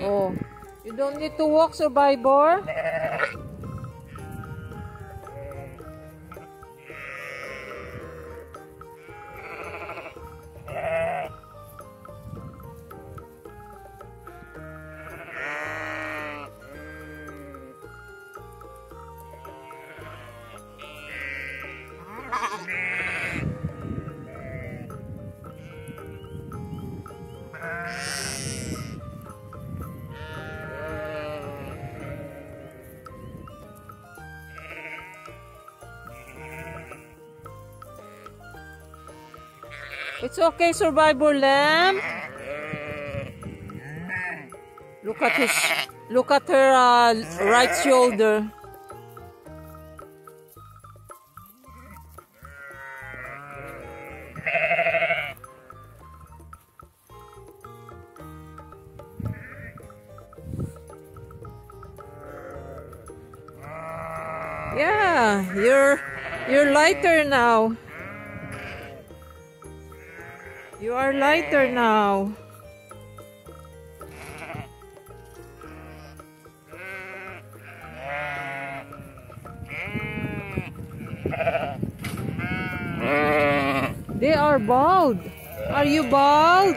Oh, you don't need to walk, Survivor. It's okay, Survivor Lamb. Look at her right shoulder. Yeah, you're lighter now. You are lighter now. They are bald. Are you bald?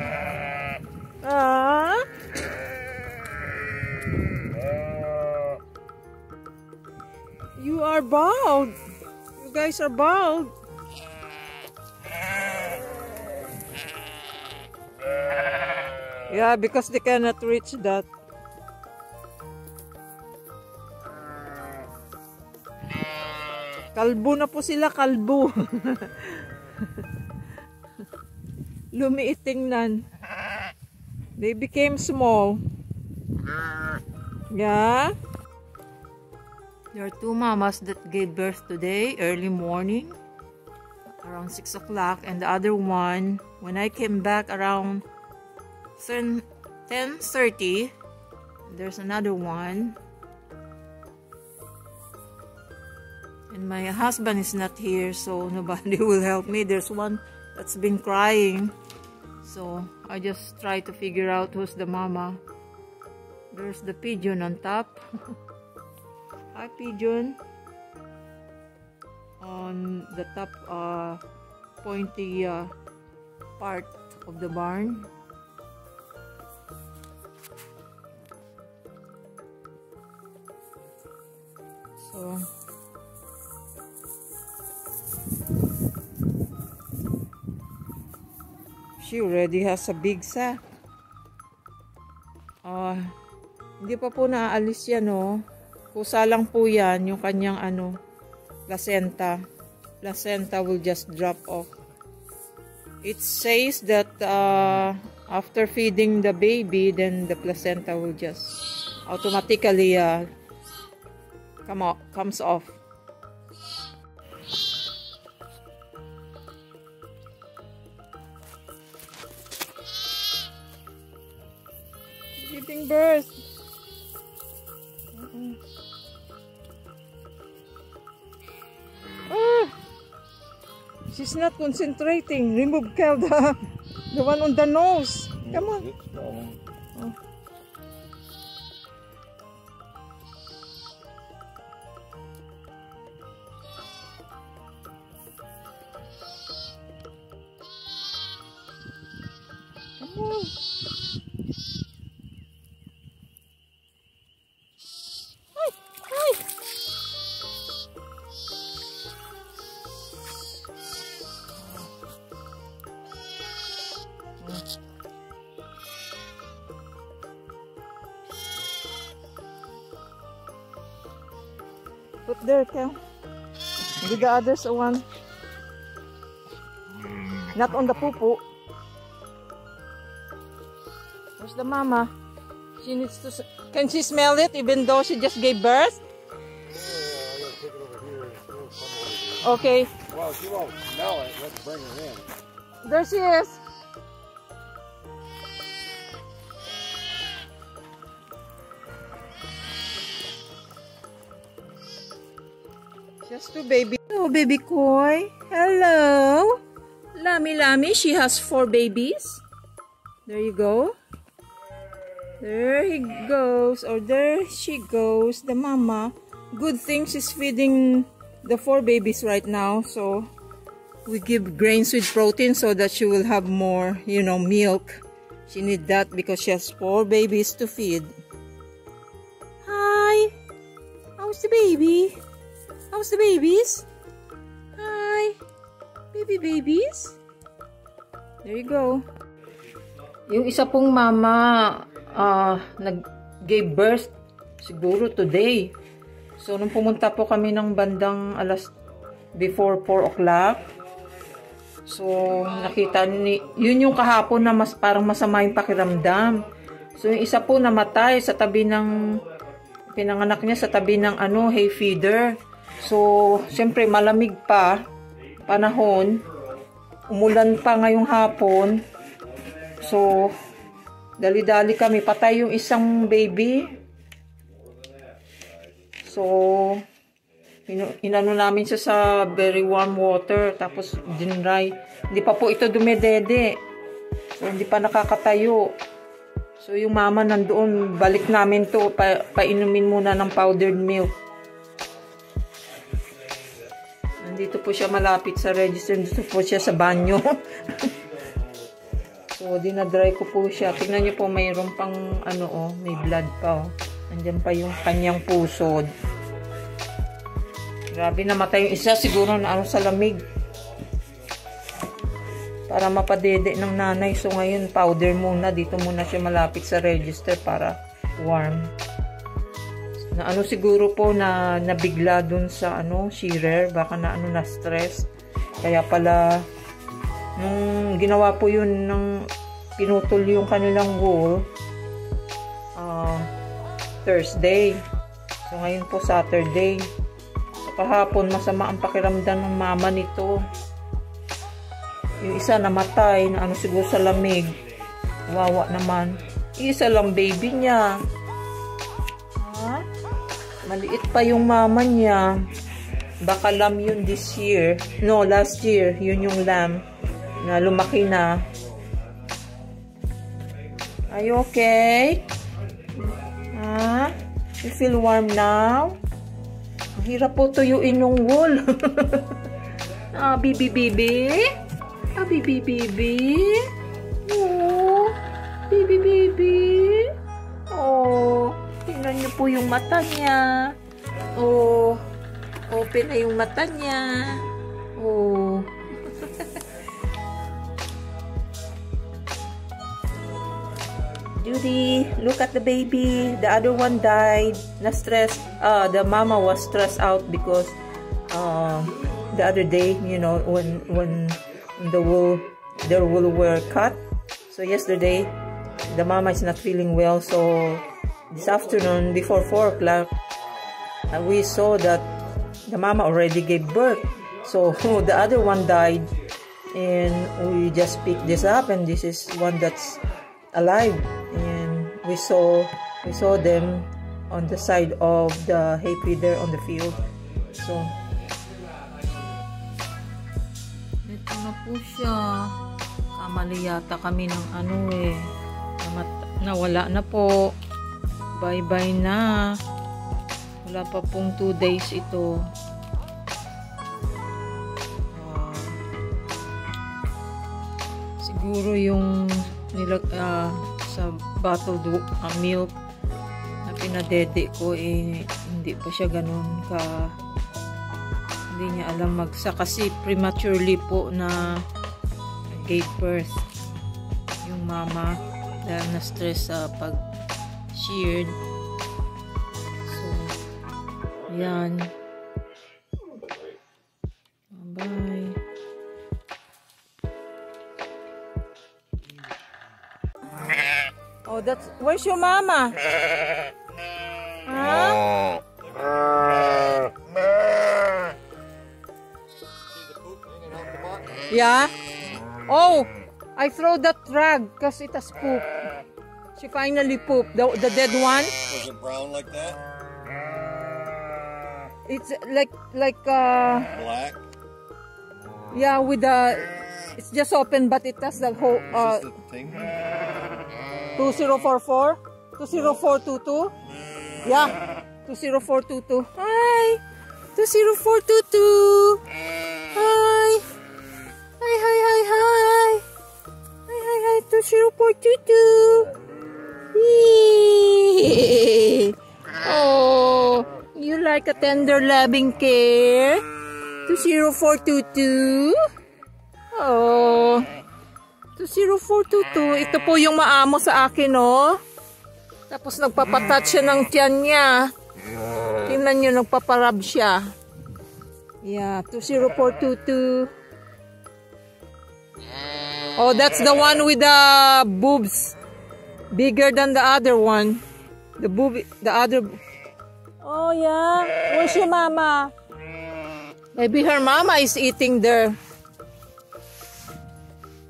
You are bald. You guys are bald. Yeah, because they cannot reach that. Kalbo na po sila, kalbo. Lumiit tingnan. They became small. Yeah. There are two mamas that gave birth today, early morning, around 6 o'clock, and the other one, when I came back around 10:30, there's another one. And my husband is not here, so nobody will help me. There's one that's been crying. So I just try to figure out who's the mama. There's the pigeon on top. Hi, pigeon. On the top pointy part of the barn. So she already has a big sack. Hindi pa po naaalis yan, oh. Kusa lang po yan, yung kanyang placenta. Placenta will just drop off. It says that after feeding the baby, then the placenta will just automatically comes off. Giving birth. She's not concentrating. Remove Kel, the one on the nose. Come on. Oh. Come on. Put there, Kel. With the others one. Not on the poo-poo. Where's the mama? She needs to... Can she smell it even though she just gave birth? Yeah, I gotta take it over here. Okay. Well, she won't smell it. Let's bring her in. There she is. Just two baby. Hello, baby koi. Hello. Lami Lami. She has 4 babies. There you go. There he goes, or there she goes, the mama. Good thing she's feeding the 4 babies right now, so we give grains with protein so that she will have more, you know, milk. She need that because she has 4 babies to feed. Hi! How's the baby? How's the babies? Hi! Babies? There you go. Yung isa pong mama, nag-gave birth siguro today. So, nung pumunta po kami ng bandang before 4 o'clock, so, nakita yun yung kahapon na parang masama yung pakiramdam. So, yung isa po namatay sa tabi ng, pinanganak niya sa tabi ng hay feeder. So, syempre malamig pa, panahon, umulan pa ngayong hapon. So, dali-dali kami, patay yung isang baby. So, inano namin siya sa very warm water, tapos dinray. Hindi pa po ito dumedede. So, hindi pa nakakatayo. So, yung mama nandoon, balik namin to, painumin muna ng powdered milk. Nandito po siya malapit sa register. Dito po siya sa banyo. So, dinadry ko po siya. Tingnan niyo po, mayroon pang may blood pa. Nandiyan pa yung kanyang pusod. Grabe, namatay yung isa. Siguro na sa lamig. Para mapadede ng nanay. So, ngayon, powder muna. Dito muna siya malapit sa register para warm. Na siguro po na nabigla dun sa shearer. Baka na stress. Kaya pala, nung ginawa po yun pinutol yung kanilang wool, Thursday. So, ngayon po Saturday. So, kahapon, masama ang pakiramdam ng mama nito. Yung isa namatay na siguro sa lamig. Wawa naman. Isa lang baby niya. Ha? Maliit pa yung mama niya. Baka lamb yun this year. No, last year. Yun yung lamb na lumaki na. Are you okay? Ha? You feel warm now? Ang hirap po tuyuin yung wool. Bibi. Bibi. Oh, baby. Oh, tingnan niyo po yung mata niya. Oh, open na yung mata niya. Oh. Judy, look at the baby. The other one died. Na-stressed. The mama was stressed out because the other day, you know, when their wool were cut. So yesterday, the mama is not feeling well. So this afternoon, before 4 o'clock, we saw that the mama already gave birth. So the other one died, and we just picked this up, and this is one that's alive. And we saw them on the side of the hay feeder on the field. So ito na po siya. Kamali yata kami ng nawala na po. Bye-bye na. Wala pa pong 2 days ito. Siguro yung sa bottled milk na pinadede ko hindi pa siya ganun hindi niya alam kasi prematurely po na gave birth yung mama dahil na-stress sa pag-sheared. So, yan. Bye. Oh, where's your mama? Huh? Yeah? Oh, I throw that rag because it has poop. She finally pooped. The dead one. Was it brown like that? It's like Black? Yeah, it's just open, but it has the whole Is this the thing? 2044. 20422? Yeah. 20422. Hi. 20422. Hi. Hi, hi, hi, hi. Hi, hi, hi. 20422. Yee. Oh, you like a tender loving care? 20422. Oh. 20422. Ito po yung maamo sa akin, oh. Tapos nagpapatat siya ng tiyan niya. Tingnan nyo, nagpaparab siya. Yeah, 20422. Oh, that's the one with the boobs. Bigger than the other one. The other. Oh, yeah. Where's your mama? Maybe her mama is eating there.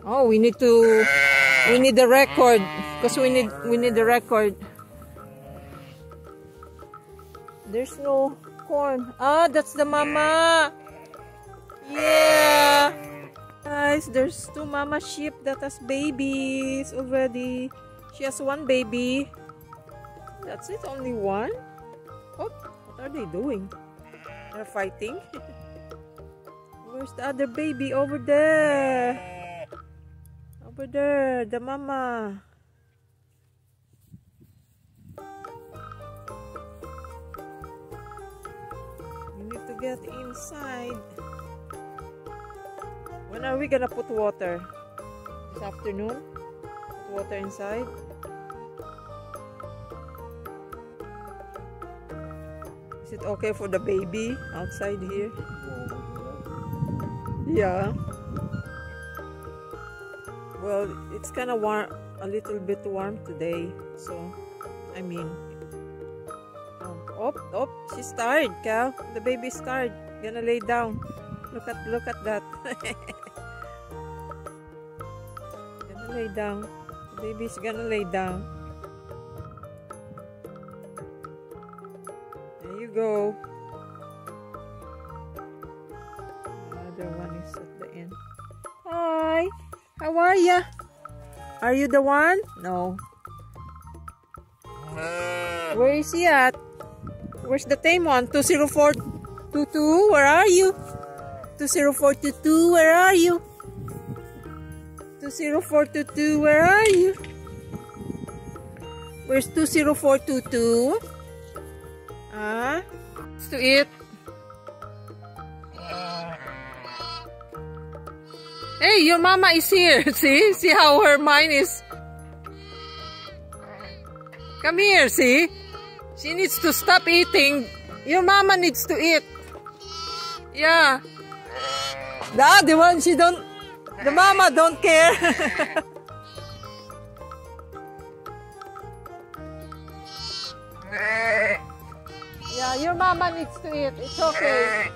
Oh, we need the record. Because we need the record. There's no corn. Ah, that's the mama. Yeah. Guys, there's 2 mama sheep that has babies already. She has 1 baby. That's it, only 1? Oh, what are they doing? They're fighting. Where's the other baby? Over there. Over there, the mama. We need to get inside. When are we gonna put water? This afternoon? Put water inside? Is it okay for the baby outside here? Yeah. Well, it's kind of warm, a little bit warm today. So, I mean, oh, she's tired, Cal. The baby's tired. Gonna lay down. Look at that. Gonna lay down. The baby's gonna lay down. There you go. The other one is at the end. Hi. How are ya? Are you the one? No. Where is he at? Where's the tame one? 20422? Where are you? 20422, where are you? 20422, where are you? Where's 20422? Ah? To eat. Hey, your mama is here. See how her mind is. Come here, see? She needs to stop eating. Your mama needs to eat. Yeah. The other one, the mama don't care. Yeah, your mama needs to eat. It's okay.